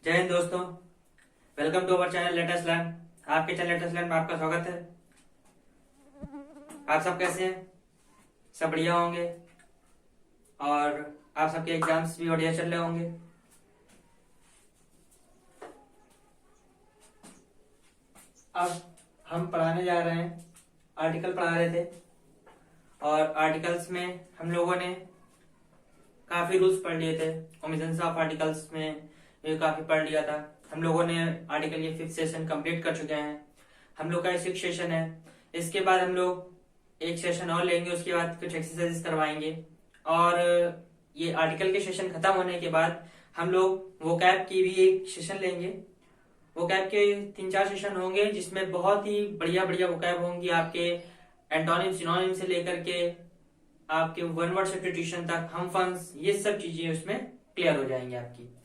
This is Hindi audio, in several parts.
जय हिंद दोस्तों। Welcome to our channel Latest Learn. आपके चैनल लेटेस्ट लर्न में आपका स्वागत है। आप सब कैसे हैं? सब बढ़िया होंगे और आप सबके एग्जाम्स भी बढ़िया चल रहे होंगे। अब हम पढ़ाने जा रहे हैं, आर्टिकल पढ़ा रहे थे और आर्टिकल्स में हम लोगों ने काफी रूल्स पढ़ लिए थे। ओमिशंस ऑफ आर्टिकल्स में ये काफी पढ़ लिया था हम लोगों ने। आर्टिकल ये 5th सेशन कंप्लीट कर चुके हैं। हम लोग का 6 सेशन है। इसके बाद हम लोग एक सेशन और लेंगे, उसके बाद कुछ एक्सरसाइजेस करवाएंगे और ये आर्टिकल के सेशन खत्म होने के बाद हम लोग वोकैब की भी एक सेशन लेंगे। वोकैब के 3-4 सेशन होंगे जिसमें बहुत ही बढ़िया बढ़िया वोकैब होंगी। आपके एंटोनिम सिनोनिम से लेकर के आपके वन वर्ड सब्स्टिट्यूशन तक, हम फंक्शंस, ये सब चीजें उसमें क्लियर हो जाएंगी आपकी।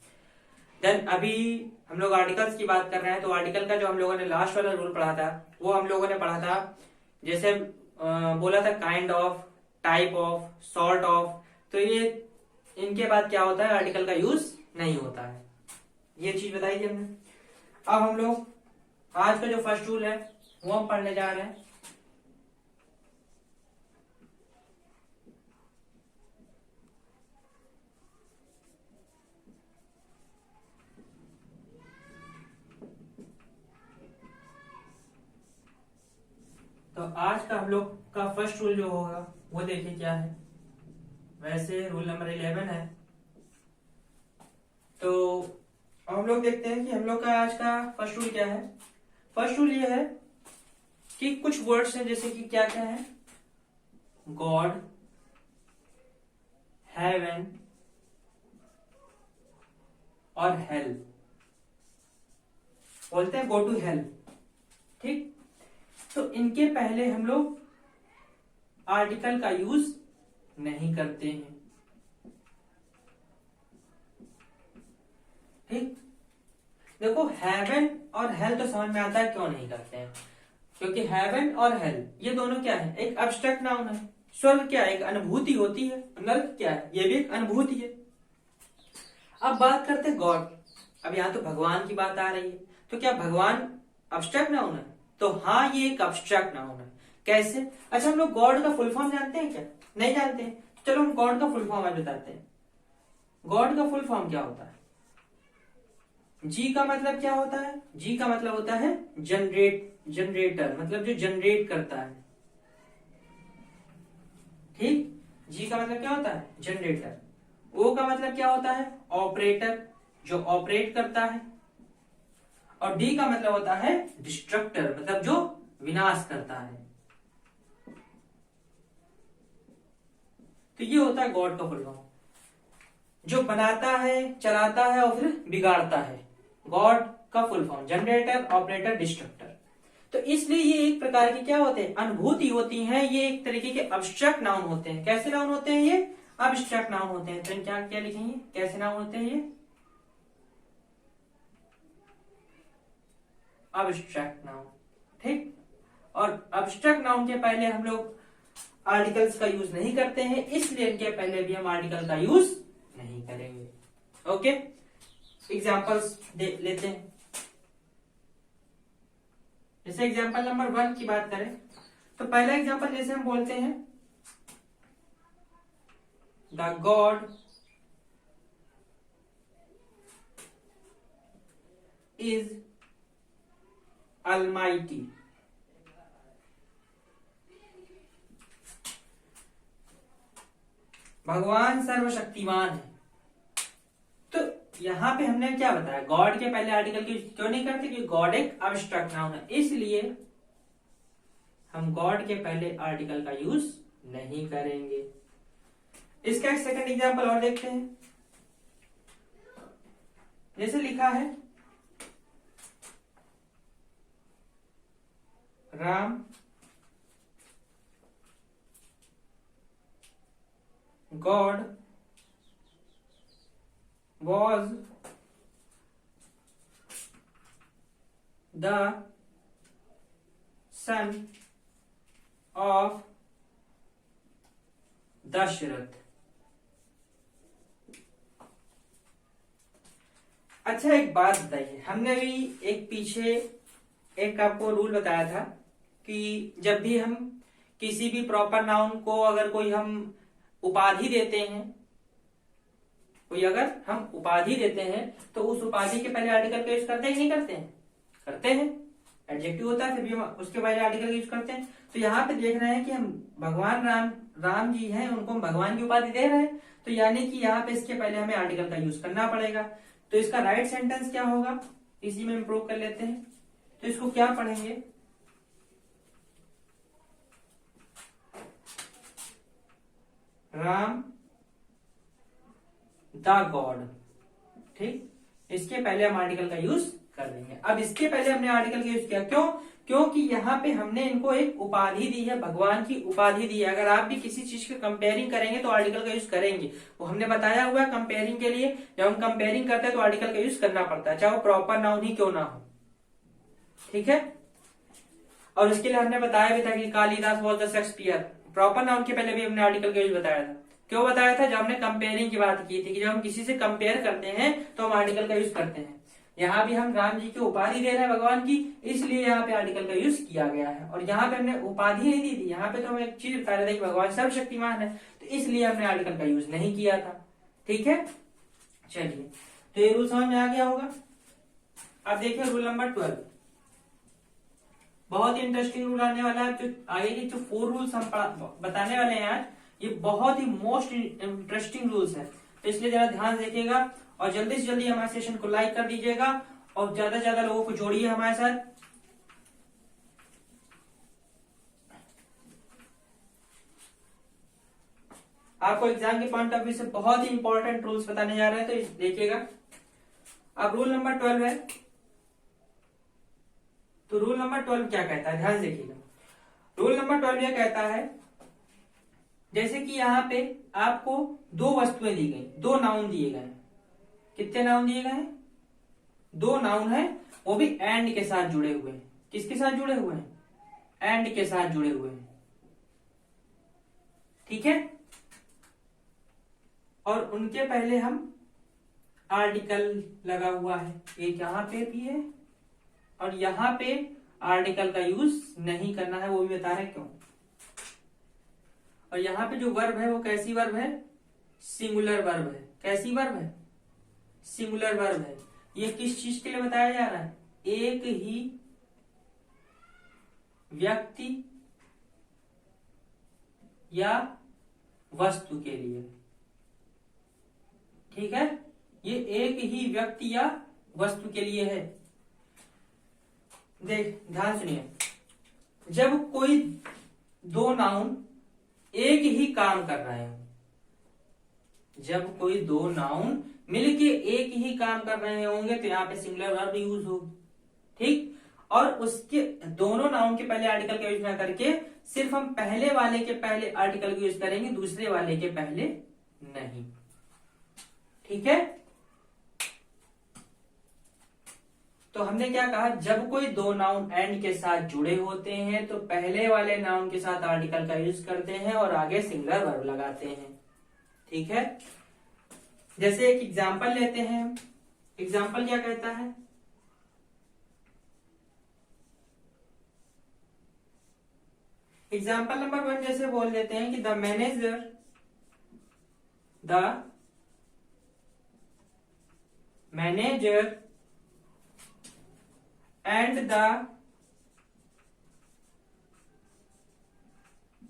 देन अभी हम लोग आर्टिकल्स की बात कर रहे हैं, तो आर्टिकल का जो हम लोगों ने लास्ट वाला रूल पढ़ा था वो हम लोगों ने पढ़ा था। जैसे बोला था kind of, type of, sort of, तो ये इनके बाद क्या होता है, आर्टिकल का यूज नहीं होता है। ये चीज बताई थी हमने। अब हम लोग आज का जो फर्स्ट रूल है वो हम पढ़ने जा रहे हैं। तो आज का हम लोग का फर्स्ट रूल जो होगा वो देखिए क्या है। वैसे रूल नंबर 11 है। तो हम लोग देखते हैं कि हम लोग का आज का फर्स्ट रूल क्या है। फर्स्ट रूल ये है कि कुछ वर्ड्स हैं, जैसे कि क्या क्या है, गॉड, हेवन और हेल। बोलते हैं गो टू हेल, ठीक। तो इनके पहले हम लोग आर्टिकल का यूज नहीं करते हैं, ठीक। देखो हेवन और हेल तो समझ में आता है क्यों नहीं करते हैं, क्योंकि हेवन और हेल ये दोनों क्या है, एक एब्स्ट्रैक्ट नाउन है। स्वर्ग क्या है, एक अनुभूति होती है। नर्क क्या है, ये भी एक अनुभूति है। अब बात करते हैं गॉड। अब यहाँ तो भगवान की बात आ रही है, तो क्या भगवान एब्स्ट्रैक्ट नाउन है? तो हाँ, ये एक एब्स्ट्रैक्ट नाउन है। कैसे? अच्छा, हम लोग गॉड का फुल फॉर्म जानते हैं क्या? नहीं जानते हैं। चलो हम गॉड का फुल फॉर्म आज बताते हैं। गॉड का फुल फॉर्म क्या होता है? जी का मतलब क्या होता है? जी का मतलब होता है जनरेटर, मतलब जो जनरेट करता है, ठीक। जी का मतलब क्या होता है? जनरेटर। ओ का मतलब क्या होता है? ऑपरेटर, जो ऑपरेट करता है। और डी का मतलब होता है डिस्ट्रक्टर, मतलब जो विनाश करता है। तो ये होता है गॉड का फुल फॉर्म, जो बनाता है, चलाता है और फिर बिगाड़ता है। गॉड का full form generator, operator, destructor. तो इसलिए ये एक प्रकार की क्या होते हैं, अनुभूति होती हैं। ये एक तरीके के अब्स्ट्रैक्ट नाउन होते हैं। कैसे नाउन होते हैं ये? अब्स्ट्रैक्ट नाउन होते हैं। तो क्या क्या लिखेंगे, कैसे नाउन होते हैं ये? अब्स्ट्रैक्ट नाउन, ठीक। और अब्स्ट्रैक्ट नाउन के पहले हम लोग आर्टिकल्स का यूज नहीं करते हैं, इसलिए इनके पहले भी हम आर्टिकल का यूज नहीं करेंगे। ओके, एग्जाम्पल्स लेते हैं। जैसे एग्जाम्पल नंबर 1 की बात करें, तो पहला एग्जाम्पल जैसे हम बोलते हैं, द गॉड इज अलमाइटी। भगवान सर्वशक्तिमान है। तो यहां पे हमने क्या बताया, गॉड के पहले आर्टिकल की क्यों नहीं करते? क्योंकि गॉड एक अब्स्ट्रैक्ट नाउन है, इसलिए हम गॉड के पहले आर्टिकल का यूज नहीं करेंगे। इसका एक सेकंड एग्जांपल और देखते हैं। जैसे लिखा है, Ram god was the son of Dasharath. अच्छा एक बात बताइए, हमने भी एक पीछे एक आपको रूल बताया था कि जब भी हम किसी भी प्रॉपर नाउन को अगर कोई हम उपाधि देते हैं, कोई अगर हम उपाधि देते हैं तो उस उपाधि के पहले आर्टिकल का यूज करते हैं कि नहीं करते हैं? करते हैं। एडजेक्टिव होता है फिर भी हम उसके पहले आर्टिकल का यूज करते हैं। तो यहाँ पे देख रहे हैं कि हम भगवान राम जी हैं, उनको हम भगवान की उपाधि दे रहे हैं, तो यानी कि यहाँ पे इसके पहले हमें आर्टिकल का यूज करना पड़ेगा। तो इसका राइट सेंटेंस क्या होगा, इसी में इम्प्रूव कर लेते हैं। तो इसको क्या पढ़ेंगे, राम द गॉड। ठीक, इसके पहले हम आर्टिकल का यूज कर देंगे। अब इसके पहले हमने आर्टिकल का यूज किया, क्यों? क्योंकि यहाँ पे हमने इनको एक उपाधि दी है, भगवान की उपाधि दी है। अगर आप भी किसी चीज की कंपेयरिंग करेंगे तो आर्टिकल का यूज करेंगे। वो हमने बताया हुआ है कंपेयरिंग के लिए, जब हम कंपेयरिंग करते हैं तो आर्टिकल का यूज करना पड़ता है, चाहे वो प्रॉपर नाउन ही क्यों ना हो। ठीक है, और इसके लिए हमने बताया भी था कि Kalidas was the Shakespeare. Proper noun के पहले भी हमने आर्टिकल का यूज बताया था। क्यों बताया था? जब हमने कंपेयरिंग की बात की थी कि जब हम किसी से कंपेयर करते हैं तो हम आर्टिकल का यूज करते हैं। यहाँ भी हम राम जी की उपाधि दे रहे हैं भगवान की, इसलिए यहाँ पे आर्टिकल का यूज किया गया है। और यहाँ पे हमने उपाधि नहीं दी थी, यहाँ पे तो हम एक चीज बता रहे थे कि भगवान सर्वशक्तिमान है, तो इसलिए हमने आर्टिकल का यूज नहीं किया था। ठीक है, चलिए, तो ये रूल समझ में आ गया होगा। अब देखिए रूल नंबर 12, बहुत ही इंटरेस्टिंग रूल आने वाला है। जो आगे के जो 4 रूल्स हम बताने वाले हैं आज, ये बहुत ही मोस्ट इंटरेस्टिंग रूल्स है, तो इसलिए जरा ध्यान देखिएगा और जल्दी से जल्दी हमारे सेशन को लाइक कर दीजिएगा और ज्यादा से ज्यादा लोगों को जोड़िए हमारे साथ। आपको एग्जाम के पॉइंट ऑफ व्यू से बहुत ही इंपॉर्टेंट रूल्स बताने जा रहे हैं, तो देखिएगा। अब रूल नंबर 12 है, तो रूल नंबर 12 क्या कहता है, ध्यान देखिएगा। रूल नंबर 12 यह कहता है, जैसे कि यहाँ पे आपको 2 वस्तुएं दी गई, 2 नाउन दिए गए। कितने नाउन दिए गए हैं? 2 नाउन है, वो भी एंड के साथ जुड़े हुए हैं। किसके साथ जुड़े हुए हैं? एंड के साथ जुड़े हुए हैं। ठीक है, और उनके पहले हम आर्टिकल लगा हुआ है, एक यहाँ पे भी है और यहाँ पे आर्टिकल का यूज नहीं करना है, वो भी बता रहे क्यों। और यहाँ पे जो वर्ब है वो कैसी वर्ब है? सिंगुलर वर्ब है। कैसी वर्ब है? सिंगुलर वर्ब है। ये किस चीज के लिए बताया जा रहा है? एक ही व्यक्ति या वस्तु के लिए। ठीक है, ये एक ही व्यक्ति या वस्तु के लिए है। देख ध्यान सुनिए, जब कोई 2 नाउन एक ही काम कर रहे हो, जब कोई 2 नाउन मिलके एक ही काम कर रहे होंगे तो यहाँ पे सिंगुलर वर्ब यूज होगी। ठीक, और उसके दोनों नाउन के पहले आर्टिकल का यूज ना करके सिर्फ हम पहले वाले के पहले आर्टिकल का यूज करेंगे, दूसरे वाले के पहले नहीं। ठीक है, तो हमने क्या कहा, जब कोई 2 नाउन एंड के साथ जुड़े होते हैं तो पहले वाले नाउन के साथ आर्टिकल का यूज करते हैं और आगे सिंगुलर वर्ब लगाते हैं। ठीक है, जैसे एक एग्जाम्पल लेते हैं। एग्जाम्पल क्या कहता है? एग्जाम्पल नंबर 1 जैसे बोल देते हैं कि the manager and the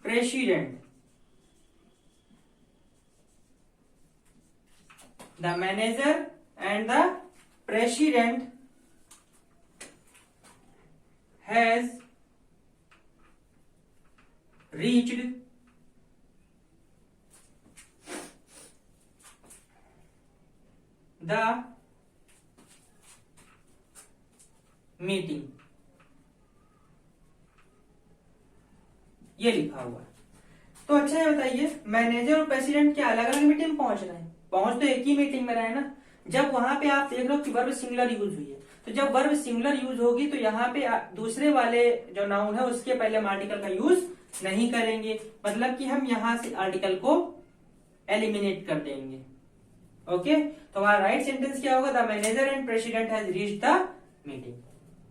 president, the manager and the president has reached the meeting। ये लिखा हुआ है। तो अच्छा ये बताइए, मैनेजर और प्रेसिडेंट क्या अलग अलग मीटिंग में पहुंच रहे हैं? पहुंच तो एक ही मीटिंग में रहे ना। जब वहां पे आप देख रहे हो कि वर्ब सिंगुलर यूज हुई है, तो जब वर्ब सिंगुलर यूज होगी तो यहाँ पे दूसरे वाले जो नाउन है उसके पहले हम आर्टिकल का यूज नहीं करेंगे, मतलब कि हम यहां से आर्टिकल को एलिमिनेट कर देंगे। ओके, तो हमारा राइट सेंटेंस क्या होगा? The manager and president has reached the meeting,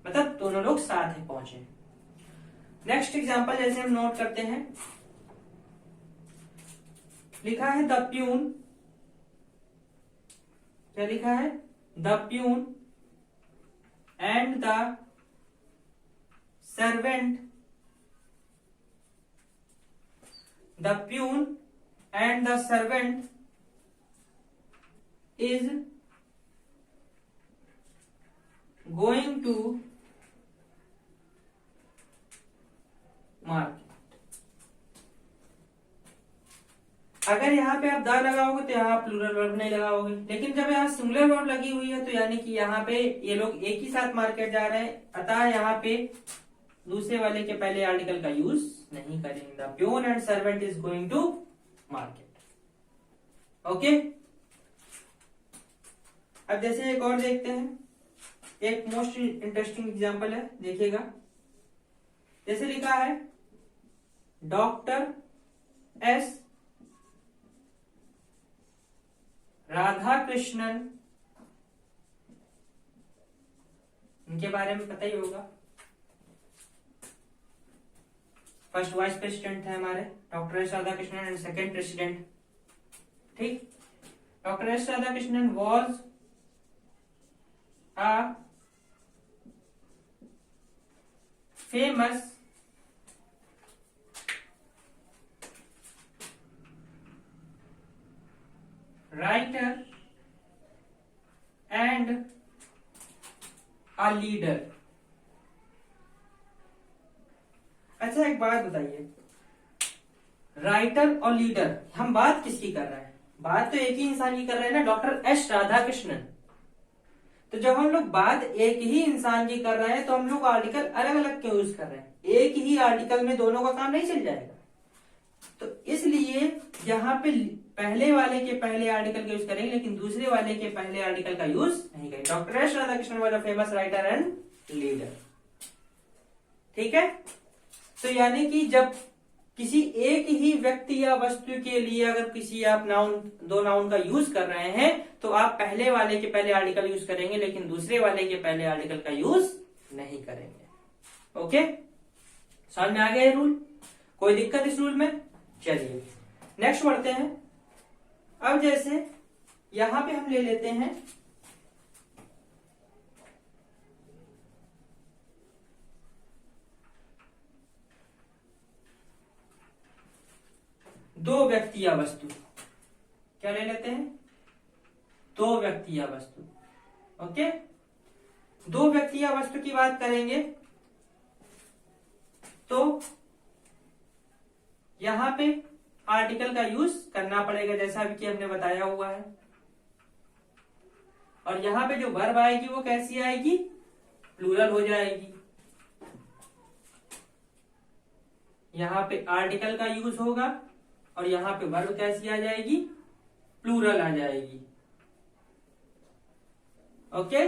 मतलब दोनों लोग साथ ही पहुंचे। नेक्स्ट एग्जांपल जैसे हम नोट करते हैं, लिखा है द प्यून, क्या लिखा है? The peon and the servant, the peon and the servant is going to market। अगर यहाँ पे आप द लगाओगे तो यहाँ प्लूरल वर्ब नहीं लगाओगे, लेकिन जब यहाँ सिंगुलर वर्ब लगी हुई है तो यानी कि यहाँ पे ये लोग एक ही साथ मार्केट जा रहे हैं, अतः यहाँ पे दूसरे वाले के पहले आर्टिकल का यूज नहीं करेंगे। The peon and servant is going to market. Okay, अब जैसे एक और देखते हैं, एक मोस्ट इंटरेस्टिंग एग्जांपल है, देखिएगा। जैसे लिखा है डॉक्टर एस राधाकृष्णन, इनके बारे में पता ही होगा, फर्स्ट वाइस प्रेसिडेंट थे हमारे doctor S Radhakrishnan and second president. ठीक, doctor S Radhakrishnan was a famous writer and a leader। अच्छा, एक बात बताइए, राइटर और लीडर, हम बात किसकी कर रहे हैं? बात तो एक ही इंसान की कर रहे हैं ना, डॉक्टर एस राधाकृष्णन। तो जब हम लोग बात एक ही इंसान की कर रहे हैं तो हम लोग आर्टिकल अलग अलग क्यों यूज कर रहे हैं? एक ही आर्टिकल में दोनों का काम नहीं चल जाएगा, तो इसलिए यहाँ पे पहले वाले के पहले आर्टिकल का यूज करेंगे, लेकिन दूसरे वाले के पहले आर्टिकल का यूज नहीं करेंगे। Doctor S Radhakrishnan was a famous writer and leader. ठीक है, तो यानी कि जब किसी एक ही व्यक्ति या वस्तु के लिए अगर किसी आप नाउन, दो नाउन का यूज कर रहे हैं तो आप पहले वाले के पहले आर्टिकल यूज करेंगे, लेकिन दूसरे वाले के पहले आर्टिकल का यूज नहीं करेंगे। ओके, समझ में आ गया ये रूल? कोई दिक्कत इस रूल में? चलिए नेक्स्ट बढ़ते हैं। अब जैसे यहां पे हम ले लेते हैं दो व्यक्ति या वस्तु, क्या ले लेते हैं? दो व्यक्ति या वस्तु। ओके, दो व्यक्ति या वस्तु की बात करेंगे तो यहां पे आर्टिकल का यूज करना पड़ेगा, जैसा अभी कि हमने बताया हुआ है। और यहां पे जो वर्ब आएगी वो कैसी आएगी? प्लूरल हो जाएगी। यहां पे आर्टिकल का यूज होगा और यहां पे वर्ब कैसी आ जाएगी? प्लूरल आ जाएगी। ओके,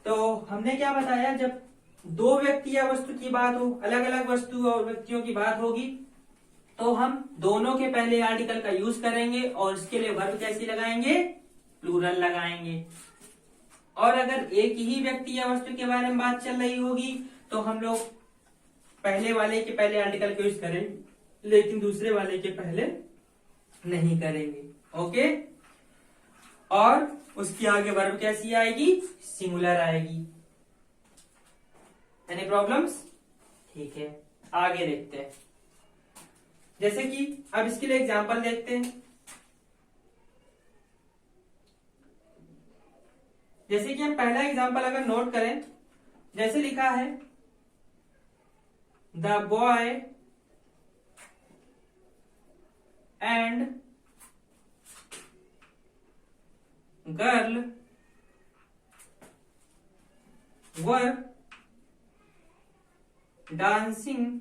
तो हमने क्या बताया, जब दो व्यक्ति या वस्तु की बात हो, अलग अलग वस्तु और व्यक्तियों की बात होगी, तो हम दोनों के पहले आर्टिकल का यूज करेंगे और इसके लिए वर्ब कैसी लगाएंगे? प्लूरल लगाएंगे। और अगर एक ही व्यक्ति या वस्तु के बारे में बात चल रही होगी तो हम लोग पहले वाले के पहले आर्टिकल का यूज करेंगे, लेकिन दूसरे वाले के पहले नहीं करेंगे। ओके, और उसकी आगे वर्ब कैसी आएगी? सिंगुलर आएगी। Any problems? ठीक है, आगे देखते हैं। जैसे कि अब इसके लिए एग्जांपल देखते हैं। जैसे कि हम पहला एग्जांपल अगर नोट करें, जैसे लिखा है the boy and girl were dancing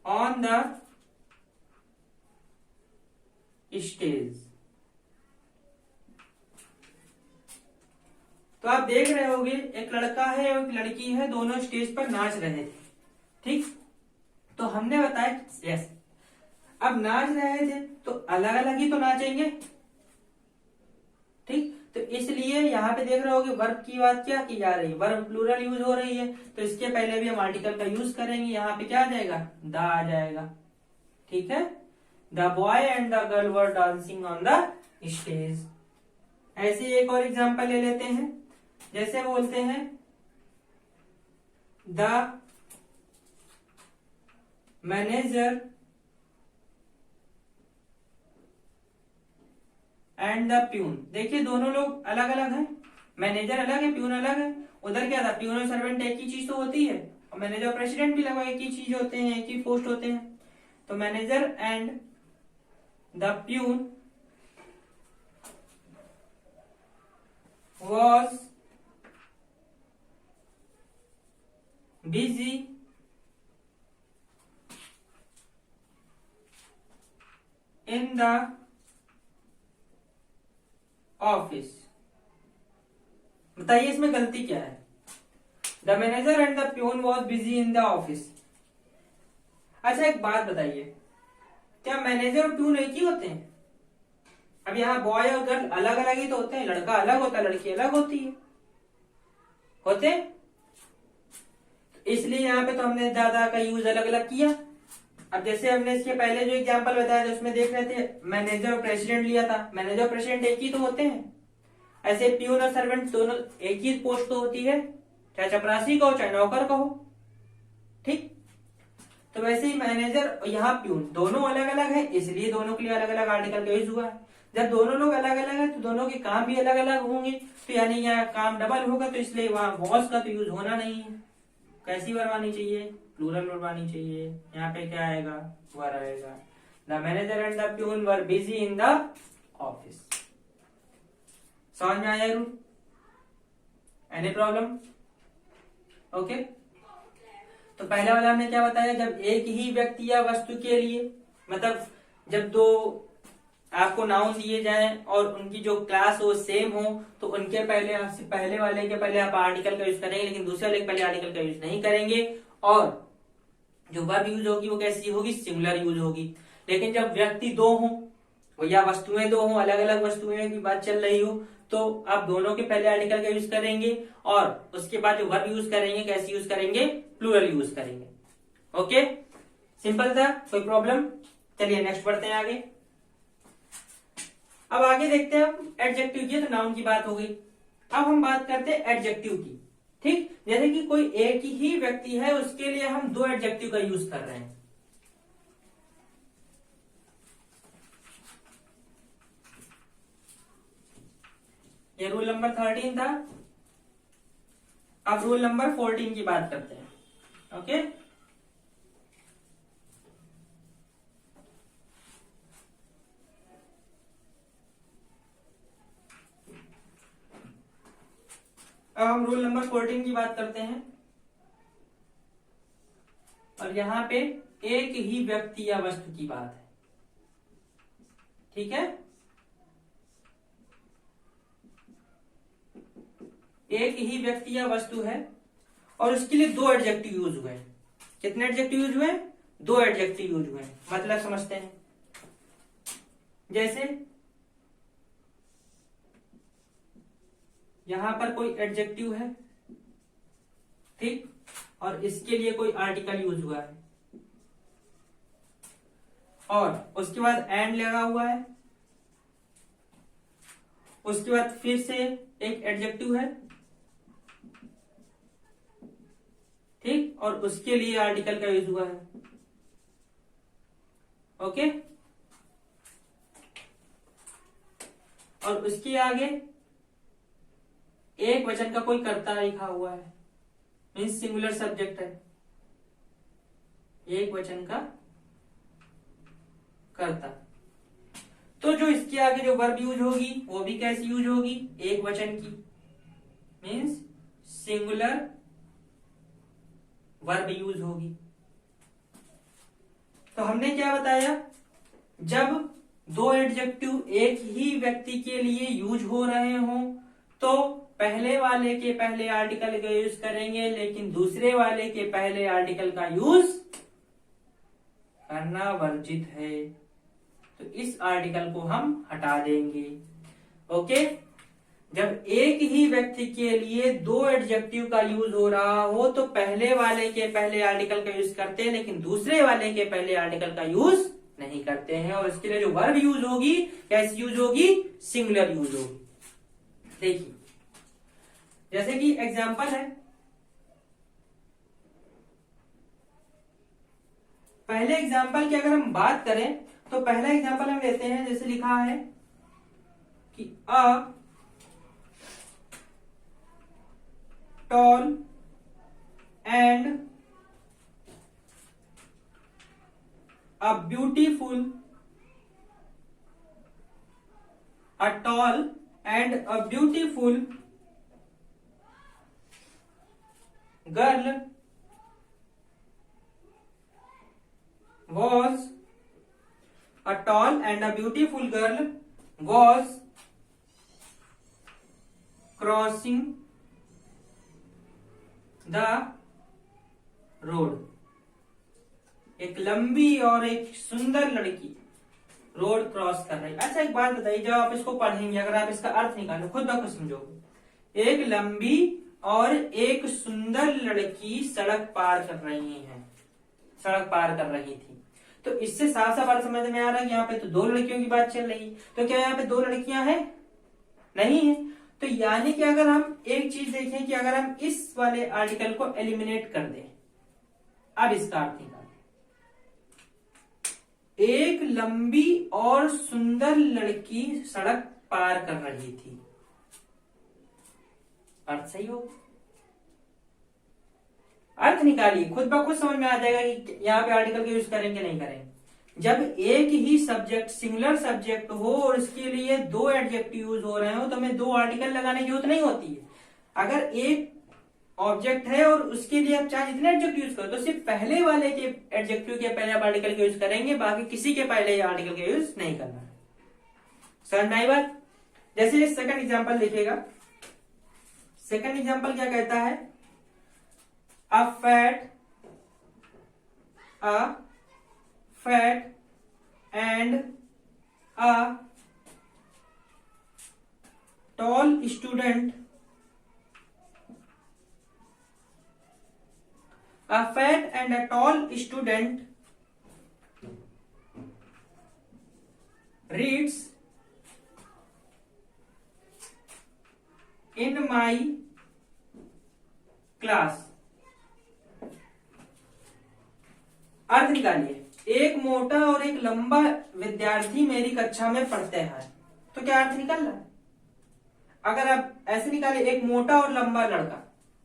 on the stage. तो आप देख रहे होंगे एक लड़का है और एक लड़की है, दोनों स्टेज पर नाच रहे थे। ठीक, तो हमने बताया यस। अब नाच रहे थे तो अलग अलग ही तो नाचेंगे, ठीक। तो इसलिए यहाँ पे देख रहे हो कि वर्ब की बात क्या की जा रही है, वर्ब प्लूरल यूज हो रही है, तो इसके पहले भी हम आर्टिकल का यूज करेंगे। यहाँ पे क्या आ जाएगा, द आ जाएगा, ठीक है। The boy and the girl were dancing on the stage. ऐसे एक और एग्जांपल ले लेते हैं, जैसे बोलते हैं the manager and the peon. देखिए दोनों लोग अलग अलग हैं, मैनेजर अलग है, प्यून अलग है। उधर क्या था, प्यून और सर्वेंट एक ही चीज तो होती है, और मैनेजर और प्रेसिडेंट भी लगभग एक ही चीज होते हैं, एक ही पोस्ट होते हैं। तो manager and the peon was busy in the office। बताइए इसमें गलती क्या है। The manager and the peon was busy in the office. अच्छा एक बात बताइए, क्या मैनेजर और प्यून एक ही होते हैं? अब यहाँ बॉय और गर्ल अलग अलग ही तो होते हैं, लड़का अलग होता है, लड़की अलग होती है, होते हैं। इसलिए यहाँ पे तो हमने दादा का यूज अलग अलग किया। अब जैसे हमने इसके पहले जो एग्जांपल बताया था उसमें देख रहे थे मैनेजर और प्रेसिडेंट लिया था, मैनेजर और प्रेसिडेंट एक ही तो होते हैं। ऐसे प्यून और सर्वेंट दोनों एक ही पोस्ट तो होती है, चाहे चपरासी का हो चाहे नौकर का हो, ठीक। तो वैसे ही मैनेजर यहाँ प्यून दोनों अलग अलग है, इसलिए दोनों के लिए अलग अलग आर्टिकल का यूज हुआ है। जब दोनों लोग अलग अलग है तो दोनों के काम भी अलग अलग होंगे, तो यानी यहाँ काम डबल होगा, तो इसलिए वहां वॉज का तो यूज होना नहीं है। कैसी वर्ब आनी चाहिए, प्लूरल वर्ब आनी चाहिए। यहाँ पे क्या आएगा, वर आएगा। The manager and the peon were busy in the office. समझ में आया रूल? Any problem? ओके। तो पहला वाला हमने क्या बताया, जब एक ही व्यक्ति या वस्तु के लिए, मतलब जब दो आपको नाउन दिए जाएं और उनकी जो क्लास हो सेम हो, तो उनके पहले वाले के पहले आप आर्टिकल का यूज करेंगे, लेकिन दूसरे वाले के पहले आर्टिकल का यूज नहीं करेंगे। और जो वर्ब यूज होगी वो कैसी होगी, सिंगुलर यूज होगी। लेकिन जब व्यक्ति दो हो या वस्तुएं दो हो, अलग अलग वस्तुएं की बात चल रही हो, तो आप दोनों के पहले आर्टिकल का यूज करेंगे, और उसके बाद जो वर्ब यूज करेंगे कैसे यूज करेंगे, प्लूरल यूज करेंगे। ओके, सिंपल था, कोई प्रॉब्लम? चलिए नेक्स्ट बढ़ते हैं आगे। अब आगे देखते हैं हम एडजेक्टिव की, तो नाउन की बात हो गई। अब हम बात करते हैं एडजेक्टिव की, ठीक। जैसे कि कोई एक ही व्यक्ति है, उसके लिए हम दो एडजेक्टिव का यूज कर रहे हैं। ये रूल नंबर 13 था। अब रूल नंबर 14 की बात करते हैं। ओके, अब हम रूल नंबर 14 की बात करते हैं, और यहां पे एक ही व्यक्ति या वस्तु की बात है, ठीक है। एक ही व्यक्ति या वस्तु है और उसके लिए दो एडजेक्टिव यूज हुए हैं। कितने एडजेक्टिव यूज हुए हैं? दो एडजेक्टिव यूज हुए हैं। मतलब समझते हैं, जैसे यहां पर कोई एडजेक्टिव है, ठीक, और इसके लिए कोई आर्टिकल यूज हुआ है, और उसके बाद एंड लगा हुआ है, उसके बाद फिर से एक एडजेक्टिव है, ठीक, और उसके लिए आर्टिकल का यूज हुआ है। ओके, और उसके आगे एक वचन का कोई कर्ता लिखा हुआ है, मीन्स सिंगुलर सब्जेक्ट है, एक वचन का कर्ता। तो जो इसके आगे जो वर्ब यूज होगी वो भी कैसी यूज होगी, एक वचन की, मीन्स सिंगुलर वर्ब यूज होगी। तो हमने क्या बताया, जब दो एडजेक्टिव एक ही व्यक्ति के लिए यूज हो रहे हों तो पहले वाले के पहले आर्टिकल का यूज करेंगे, लेकिन दूसरे वाले के पहले आर्टिकल का यूज करना वर्जित है, तो इस आर्टिकल को हम हटा देंगे। ओके, जब एक ही व्यक्ति के लिए दो एडजेक्टिव का यूज हो रहा हो तो पहले वाले के पहले आर्टिकल का यूज करते हैं, लेकिन दूसरे वाले के पहले आर्टिकल का यूज नहीं करते हैं। और इसके लिए जो वर्ब यूज होगी कैसी यूज होगी, सिंगुलर यूज होगी। देखिए जैसे कि एग्जांपल है, पहले एग्जांपल की अगर हम बात करें तो पहला एग्जांपल हम लेते हैं, जैसे लिखा है कि a tall and a beautiful, a tall and a beautiful girl was, a tall and a beautiful girl was crossing the road। एक लंबी और एक सुंदर लड़की रोड क्रॉस कर रही। अच्छा एक बात बताइए, जब आप इसको पढ़ेंगे अगर आप इसका अर्थ निकालो खुद ब खुद समझोगे। एक लंबी और एक सुंदर लड़की सड़क पार कर रही है, सड़क पार कर रही थी, तो इससे साफ साफ बात समझ में आ रहा है कि यहाँ पे तो दो लड़कियों की बात चल रही है। तो क्या यहाँ पे दो लड़कियां हैं? नहीं है। तो यानी कि अगर हम एक चीज देखें कि अगर हम इस वाले आर्टिकल को एलिमिनेट कर दें, अब इसका अर्थ निकालें, एक लंबी और सुंदर लड़की सड़क पार कर रही थी, अर्थ सही हो? अर्थ निकालिए, खुद ब खुद समझ में आ जाएगा कि यहाँ पे आर्टिकल का यूज करेंगे नहीं करेंगे। जब एक ही सब्जेक्ट सिंगुलर सब्जेक्ट हो और इसके लिए दो एडजेक्टिव यूज हो रहे हो तो हमें दो आर्टिकल लगाने की जरूरत नहीं होती है। अगर एक ऑब्जेक्ट है और उसके लिए आप चाहे जितने एडजेक्टिव यूज करो तो सिर्फ पहले वाले के एडजेक्टिव के पहले आप आर्टिकल का यूज करेंगे, बाकी किसी के पहले आर्टिकल का यूज नहीं करना। समझ में आई बात? जैसे सेकंड एग्जाम्पल देखिएगा, सेकंड एग्जाम्पल क्या कहता है, a fat and a tall student, a fat and a tall student reads in my class। अर्थ निकालिए, एक मोटा और एक लंबा विद्यार्थी मेरी कक्षा में पढ़ते हैं, तो क्या अर्थ निकल रहा है? अगर आप ऐसे निकाले, एक मोटा और लंबा लड़का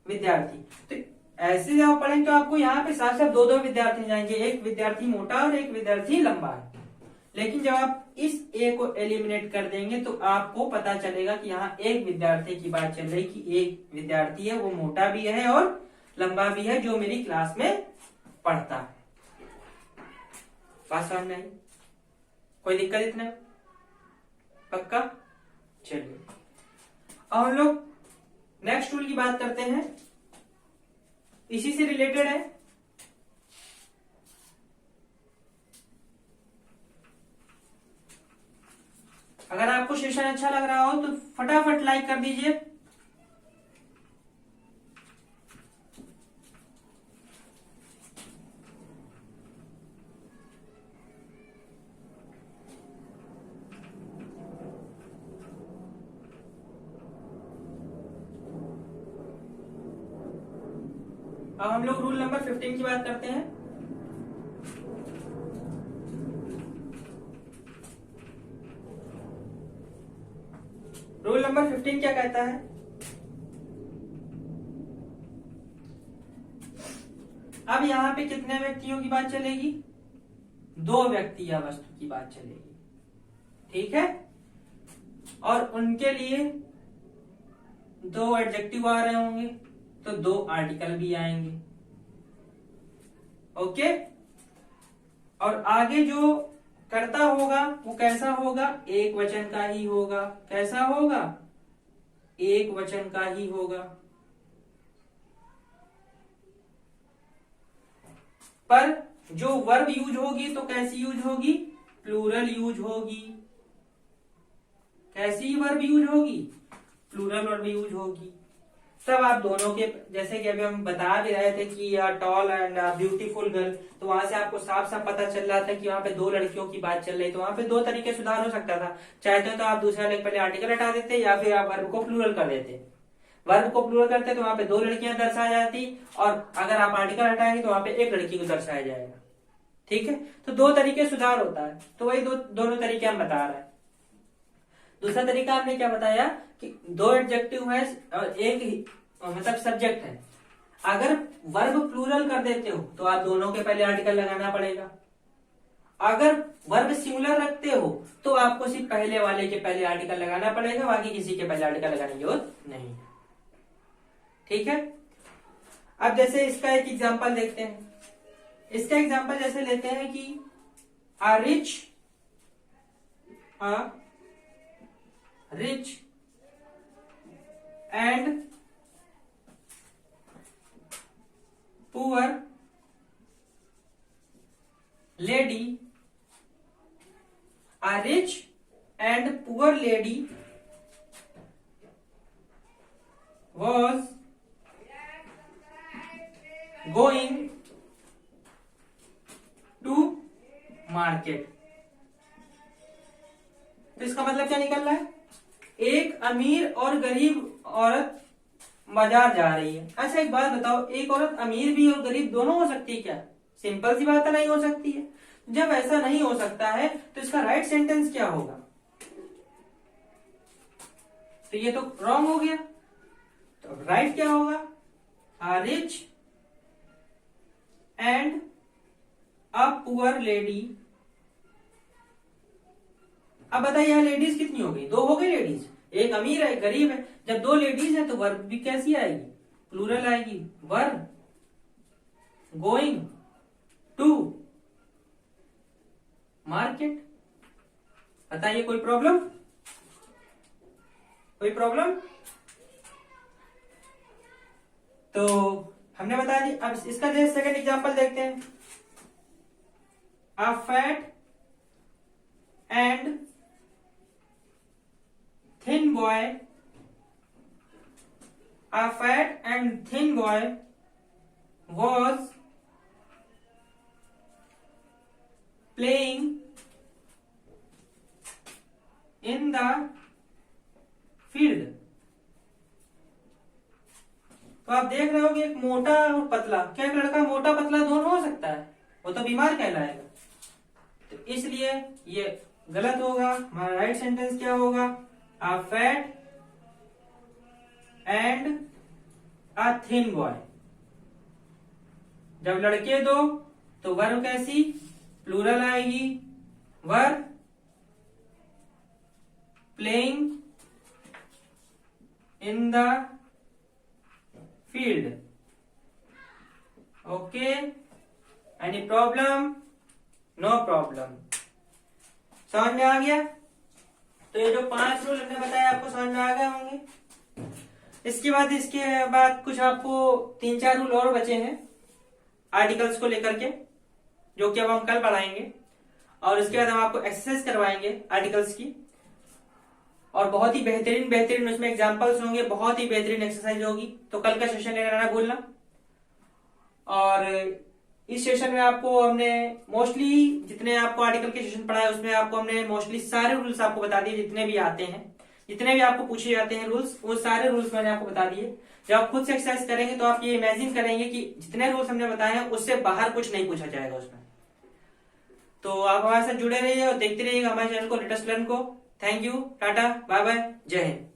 विद्यार्थी, तो ऐसे जब आप पढ़ेंगे तो आपको यहाँ पे साथ साथ दो दो विद्यार्थी जाएंगे, एक विद्यार्थी मोटा और एक विद्यार्थी लंबा है। लेकिन जब आप इस ए को एलिमिनेट कर देंगे तो आपको पता चलेगा कि यहाँ एक विद्यार्थी की बात चल रही कि एक विद्यार्थी है, वो मोटा भी है और लंबा भी है, जो मेरी क्लास में पढ़ता है। बात समझ में आई? कोई दिक्कत इतना? पक्का? चलिए अब हम लोग नेक्स्ट रूल की बात करते हैं, इसी से रिलेटेड है। अगर आपको सेशन अच्छा लग रहा हो तो फटाफट लाइक कर दीजिए। अब हम लोग रूल नंबर 15 की बात करते हैं। रूल नंबर 15 क्या कहता है? अब यहां पे कितने व्यक्तियों की बात चलेगी? दो व्यक्ति या वस्तु की बात चलेगी, ठीक है? और उनके लिए दो एडजेक्टिव आ रहे होंगे तो दो आर्टिकल भी आएंगे, ओके? और आगे जो कर्ता होगा वो कैसा होगा? एक वचन का ही होगा। कैसा होगा? एक वचन का ही होगा। पर जो वर्ब यूज होगी तो कैसी यूज होगी, प्लूरल यूज होगी। कैसी वर्ब यूज होगी, प्लूरल वर्ब यूज होगी। तब आप दोनों के, जैसे कि अभी हम बता भी रहे थे कि टॉल एंड ब्यूटीफुल गर्ल, तो वहां से आपको साफ साफ पता चल रहा था कि वहां पे दो लड़कियों की बात चल रही, तो वहां पे दो तरीके सुधार हो सकता था। चाहते तो आप दूसरे वाले पहले आर्टिकल हटा देते या फिर आप वर्ब को प्लूरल कर देते। वर्ब को प्लूरल करते तो वहां पे दो लड़कियां दर्शाई जाती, और अगर आप आर्टिकल हटाएंगे तो वहां पे एक लड़की को दर्शाया जाएगा। ठीक है, तो दो तरीके सुधार होता है, तो वही दोनों तरीके हम बता रहे हैं। दूसरा तरीका हमने क्या बताया कि दो एडजेक्टिव है और एक मतलब सब्जेक्ट है। अगर वर्ब प्लूरल कर देते हो तो आप दोनों के पहले आर्टिकल लगाना पड़ेगा। अगर वर्ब सिंगुलर रखते हो तो आपको सिर्फ पहले वाले के पहले आर्टिकल लगाना पड़ेगा, बाकी किसी के पहले आर्टिकल लगाने की जरूरत नहीं। ठीक है, अब जैसे इसका एक एग्जांपल देखते हैं। इसका एग्जांपल जैसे लेते हैं कि a rich and poor lady, a rich and poor lady was going to market। तो इसका मतलब क्या निकल रहा है, एक अमीर और गरीब औरत बाजार जा रही है। अच्छा एक बात बताओ, एक औरत अमीर भी और गरीब दोनों हो सकती है क्या? सिंपल सी बात है, नहीं हो सकती है। जब ऐसा नहीं हो सकता है तो इसका राइट सेंटेंस क्या होगा? तो ये तो रॉन्ग हो गया, तो राइट क्या होगा, a rich and a poor lady। अब बताइए यहाँ लेडीज कितनी हो गई, दो हो गई लेडीज, एक अमीर है एक गरीब है। जब दो लेडीज है तो वर्ब भी कैसी आएगी, प्लूरल आएगी। Verb going to market. बताइए कोई प्रॉब्लम, कोई प्रॉब्लम? तो हमने बता दी। अब इसका जैसे सेकंड एग्जांपल देखते हैं। A fat and thin boy, a fat and thin boy was playing in the field। तो आप देख रहे हो कि एक मोटा और पतला, क्या एक लड़का मोटा पतला दोनों हो सकता है? वो तो बीमार कहलाएगा। तो इसलिए ये गलत होगा। हमारा राइट सेंटेंस क्या होगा, a fat and a thin boy। जब लड़के दो तो वर्ब कैसी, प्लूरल आएगी। Verb playing in the field. Okay, any problem? No problem. समझ में आ गया? तो ये जो 5 रूल हमने बताया आपको समझ में आ गए होंगे। इसके बाद कुछ आपको 3-4 रूल और बचे हैं आर्टिकल्स को लेकर के, जो कि अब हम कल पढ़ाएंगे। और उसके बाद हम आपको एक्सरसाइज करवाएंगे आर्टिकल्स की, और बहुत ही बेहतरीन उसमें एग्जांपल्स होंगे, बहुत ही बेहतरीन एक्सरसाइज होगी। तो कल का सेशन लेना ना भूलना। और इस सेशन में आपको हमने मोस्टली जितने आपको आर्टिकल के सेशन पढ़ाए उसमें आपको हमने मोस्टली सारे रूल्स आपको बता दिए, जितने भी आते हैं, जितने भी आपको पूछे जाते हैं रूल्स, वो सारे रूल्स मैंने आपको बता दिए। जब आप खुद से एक्सरसाइज करेंगे तो आप ये इमेजिन करेंगे कि जितने रूल्स हमने बताए हैं उससे बाहर कुछ नहीं पूछा जाएगा उसमें। तो आप हमारे साथ जुड़े रहिए और देखते रहिएगा हमारे चैनल को, लेटेस्ट लर्न को। Thank you, tata, bye bye, जय हिंद।